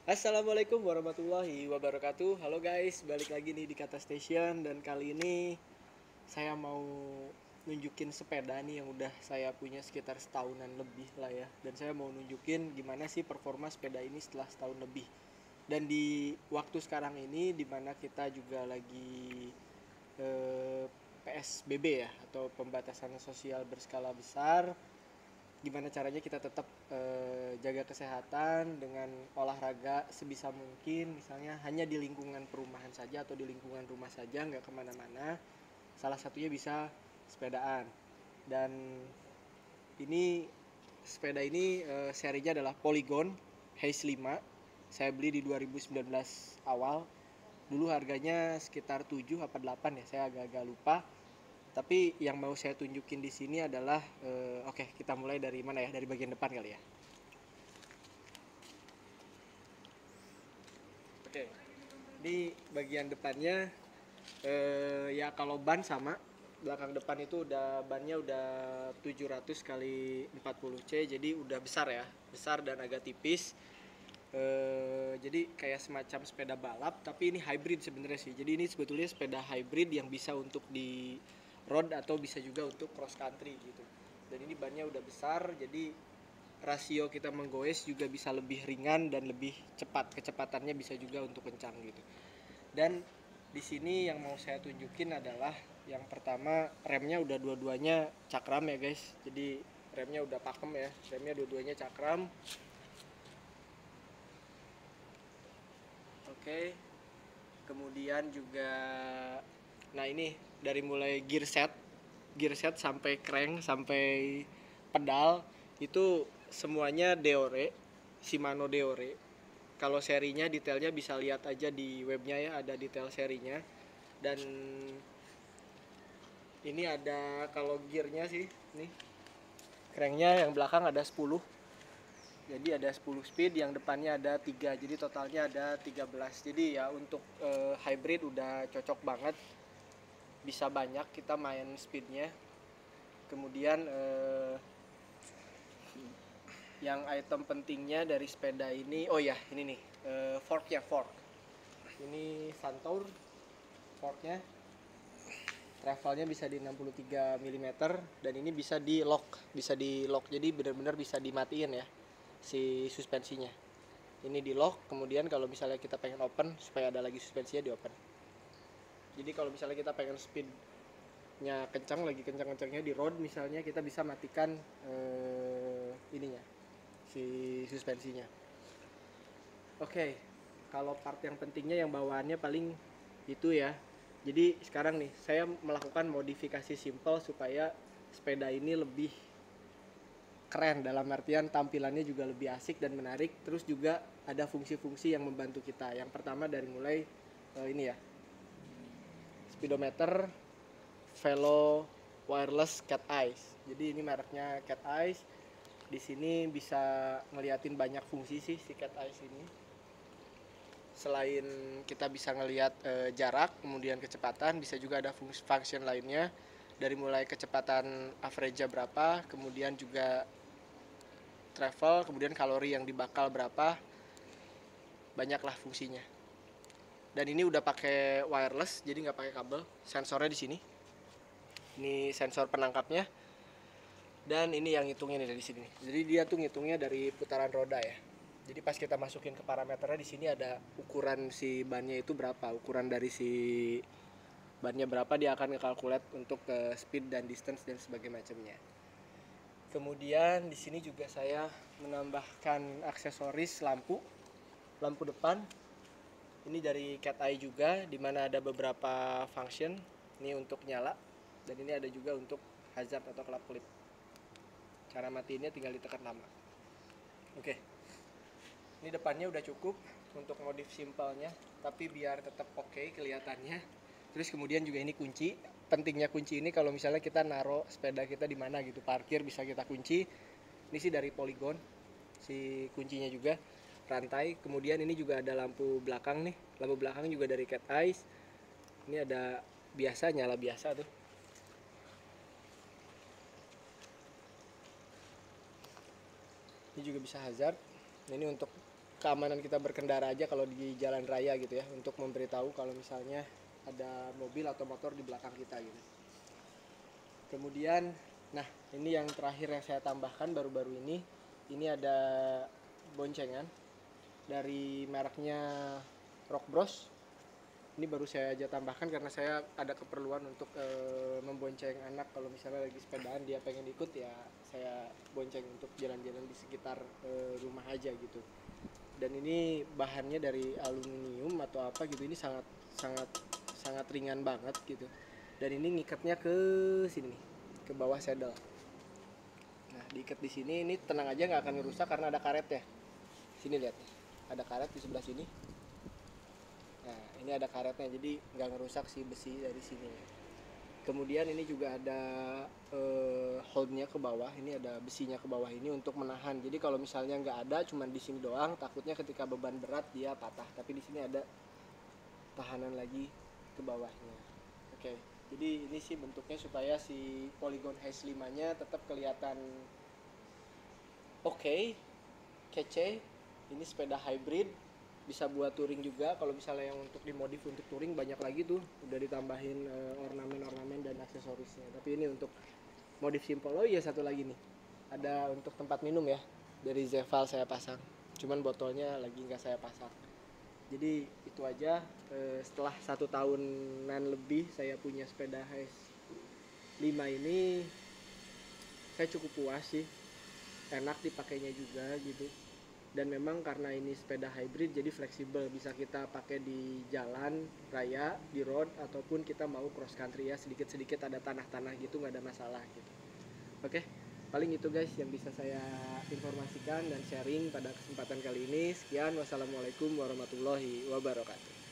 Assalamualaikum warahmatullahi wabarakatuh. Halo guys, balik lagi nih di Kata Station. Dan kali ini saya mau nunjukin sepeda nih yang udah saya punya sekitar setahunan lebih lah ya. Dan saya mau nunjukin gimana sih performa sepeda ini setelah setahun lebih. Dan di waktu sekarang ini dimana kita juga lagi PSBB ya, atau pembatasan sosial berskala besar, gimana caranya kita tetap jaga kesehatan dengan olahraga sebisa mungkin, misalnya hanya di lingkungan perumahan saja atau di lingkungan rumah saja, nggak kemana-mana. Salah satunya bisa sepedaan. Dan ini sepeda ini serinya adalah Polygon Haze 5. Saya beli di 2019 awal. Dulu harganya sekitar 7 apa 8 ya, saya agak-agak lupa. Tapi yang mau saya tunjukin di sini adalah oke, kita mulai dari mana ya? Dari bagian depan kali ya. Oke. Di bagian depannya ya kalau ban sama, belakang depan itu bannya udah 700 kali 40C, jadi udah besar ya. Besar dan agak tipis. Jadi kayak semacam sepeda balap, tapi ini hybrid sebenarnya sih. Jadi ini sebetulnya sepeda hybrid yang bisa untuk di road atau bisa juga untuk cross country gitu. Dan ini bannya udah besar, jadi rasio kita menggoes juga bisa lebih ringan dan lebih cepat. Kecepatannya bisa juga untuk kencang gitu. Dan di sini yang mau saya tunjukin adalah yang pertama, remnya udah dua-duanya cakram ya guys. Jadi remnya udah pakem ya. Remnya dua-duanya cakram. Oke. Kemudian juga, nah ini dari mulai gear set sampai crank sampai pedal itu semuanya Deore, Shimano Deore. Kalau serinya detailnya bisa lihat aja di webnya ya, ada detail serinya. Dan ini ada kalau gearnya sih, nih cranknya yang belakang ada 10. Jadi ada 10 speed, yang depannya ada 3. Jadi totalnya ada 13. Jadi ya untuk hybrid udah cocok banget. Bisa banyak kita main speednya. Kemudian yang item pentingnya dari sepeda ini, oh ya ini nih, fork. Ini Santour forknya, travelnya bisa di 63 mm, dan ini bisa di lock, jadi benar-benar bisa dimatiin ya si suspensinya. Ini di lock, kemudian kalau misalnya kita pengen open supaya ada lagi suspensinya, di open. Jadi kalau misalnya kita pengen speednya kencang, lagi kencang-kencangnya di road misalnya, kita bisa matikan ininya, si suspensinya. Oke, kalau part yang pentingnya yang bawaannya paling itu ya. Jadi sekarang nih saya melakukan modifikasi simple supaya sepeda ini lebih keren, dalam artian tampilannya juga lebih asik dan menarik. Terus juga ada fungsi-fungsi yang membantu kita. Yang pertama dari mulai ini ya, speedometer, Velo wireless cat eyes. Jadi ini mereknya cat eyes. Di sini bisa ngeliatin banyak fungsi sih si cat eyes ini. Selain kita bisa ngelihat jarak, kemudian kecepatan, bisa juga ada function lainnya, dari mulai kecepatan average berapa, kemudian juga travel, kemudian kalori yang dibakal berapa, banyaklah fungsinya. Dan ini udah pakai wireless, jadi nggak pakai kabel. Sensornya di sini. Ini sensor penangkapnya. Dan ini yang ngitungnya nih dari sini. Jadi dia tuh ngitungnya dari putaran roda ya. Jadi pas kita masukin ke parameternya, di sini ada ukuran si bannya itu berapa, ukuran dari si bannya berapa, dia akan ngekalkulate untuk speed dan distance dan sebagainya macamnya. Kemudian di sini juga saya menambahkan aksesoris lampu depan. Ini dari Cat Eye juga, dimana ada beberapa function. Ini untuk nyala, dan ini ada juga untuk hazard atau kelap kelip. Cara matiinnya tinggal ditekan lama. Oke. Ini depannya udah cukup untuk modif simpelnya, tapi biar tetap oke kelihatannya. Terus kemudian juga ini kunci. Pentingnya kunci ini kalau misalnya kita naruh sepeda kita di mana gitu, parkir bisa kita kunci. Ini sih dari Polygon, si kuncinya juga rantai. Kemudian ini juga ada lampu belakang nih. Lampu belakang juga dari Cat Eyes. Ini ada biasa, nyala biasa tuh. Ini juga bisa hazard. Ini untuk keamanan kita berkendara aja kalau di jalan raya gitu ya, untuk memberitahu kalau misalnya ada mobil atau motor di belakang kita gitu. Kemudian, nah ini yang terakhir yang saya tambahkan baru-baru ini ada boncengan dari mereknya Rock Bros. Ini baru saya aja tambahkan karena saya ada keperluan untuk membonceng anak kalau misalnya lagi sepedaan dia pengen ikut, ya saya bonceng untuk jalan-jalan di sekitar rumah aja gitu. Dan ini bahannya dari aluminium atau apa gitu, ini sangat sangat sangat ringan banget gitu. Dan ini ngikatnya ke sini nih, ke bawah saddle. Nah diikat di sini, ini tenang aja nggak akan ngerusak karena ada karet ya. Sini lihat, ada karet di sebelah sini. Nah ini ada karetnya, jadi nggak ngerusak si besi dari sini. Kemudian ini juga ada holdnya ke bawah, ini ada besinya ke bawah ini untuk menahan. Jadi kalau misalnya nggak ada, cuman di sini doang, takutnya ketika beban berat dia patah. Tapi di sini ada tahanan lagi ke bawahnya. Oke, jadi ini sih bentuknya supaya si Polygon Haze 5-nya tetap kelihatan oke, kece. Ini sepeda hybrid, bisa buat touring juga. Kalau misalnya yang untuk dimodif untuk touring banyak lagi tuh, udah ditambahin ornamen-ornamen dan aksesorisnya. Tapi ini untuk modif simple. Oh iya, satu lagi nih, ada untuk tempat minum ya, dari Zeval saya pasang, cuman botolnya lagi nggak saya pasang. Jadi itu aja. Setelah 1 tahunan lebih saya punya sepeda Haze 5 ini, saya cukup puas sih, enak dipakainya juga gitu. Dan memang karena ini sepeda hybrid jadi fleksibel, bisa kita pakai di jalan raya, di road, ataupun kita mau cross country ya, sedikit-sedikit ada tanah-tanah gitu nggak ada masalah gitu. Oke, paling itu guys yang bisa saya informasikan dan sharing pada kesempatan kali ini. Sekian, wassalamualaikum warahmatullahi wabarakatuh.